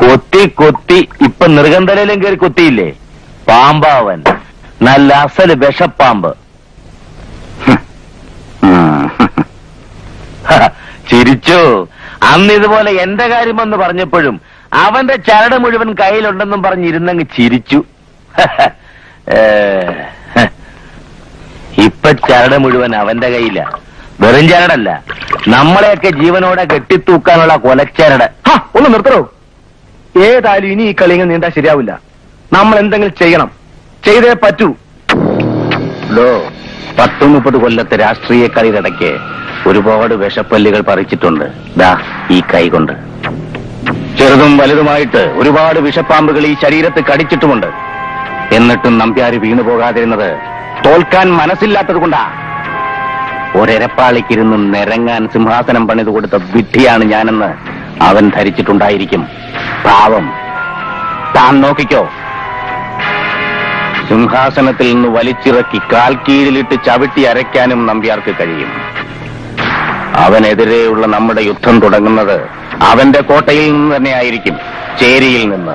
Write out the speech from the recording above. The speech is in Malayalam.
കൊത്തി കൊത്തി ഇപ്പൊ നെറുകന്തലയിലും കയറി കൊത്തിയില്ലേ? പാമ്പാവൻ, നല്ല അസല് വിഷപ്പാമ്പ്. ചിരിച്ചു. അന്ന് ഇതുപോലെ എന്റെ കാര്യമെന്ന് പറഞ്ഞപ്പോഴും അവന്റെ ചരട് മുഴുവൻ കയ്യിലുണ്ടെന്നും പറഞ്ഞിരുന്നങ്ങ് ചിരിച്ചു. ഇപ്പൊ ചരട് മുഴുവൻ അവന്റെ കയ്യില. വെറും ചരടല്ല, നമ്മളെയൊക്കെ ജീവനോടെ കെട്ടിത്തൂക്കാനുള്ള കൊലച്ചരട്. ഒന്ന് നിർത്തണോ? ഏതായാലും ഇനി ഈ കളിങ്ങൾ നീണ്ടാ ശരിയാവില്ല. നമ്മൾ എന്തെങ്കിലും ചെയ്യണം, ചെയ്തേ പറ്റൂ. 10-30 കൊല്ലത്തെ രാഷ്ട്രീയ കളിയിടയ്ക്ക് ഒരുപാട് വിഷപ്പല്ലുകൾ പറിച്ചിട്ടുണ്ട്. ദാ ഈ കൈ കൊണ്ട്. ചെറുതും വലുതുമായിട്ട് ഒരുപാട് വിഷപ്പാമ്പുകൾ ഈ ശരീരത്ത് കടിച്ചിട്ടുമുണ്ട്. എന്നിട്ടും നമ്പ്യാര് വീണു പോകാതിരുന്നത് തോൽക്കാൻ മനസ്സില്ലാത്തത് കൊണ്ടാ. ഒരെരപ്പാളിക്കിരുന്ന് നിരങ്ങാൻ സിംഹാസനം പണിത് കൊടുത്ത വിഡ്ഢിയാണ് ഞാനെന്ന് അവൻ ധരിച്ചിട്ടുണ്ടായിരിക്കും. പാവം. താൻ നോക്കിക്കോ, സിംഹാസനത്തിൽ നിന്ന് വലിച്ചിറക്കി കാൽ കീഴിലിട്ട് ചവിട്ടി അരയ്ക്കാനും നമ്പ്യാർക്ക് കഴിയും. അവനെതിരെയുള്ള നമ്മുടെ യുദ്ധം തുടങ്ങുന്നത് അവന്റെ കോട്ടയിൽ നിന്ന് തന്നെയായിരിക്കും, ചേരിയിൽ നിന്ന്.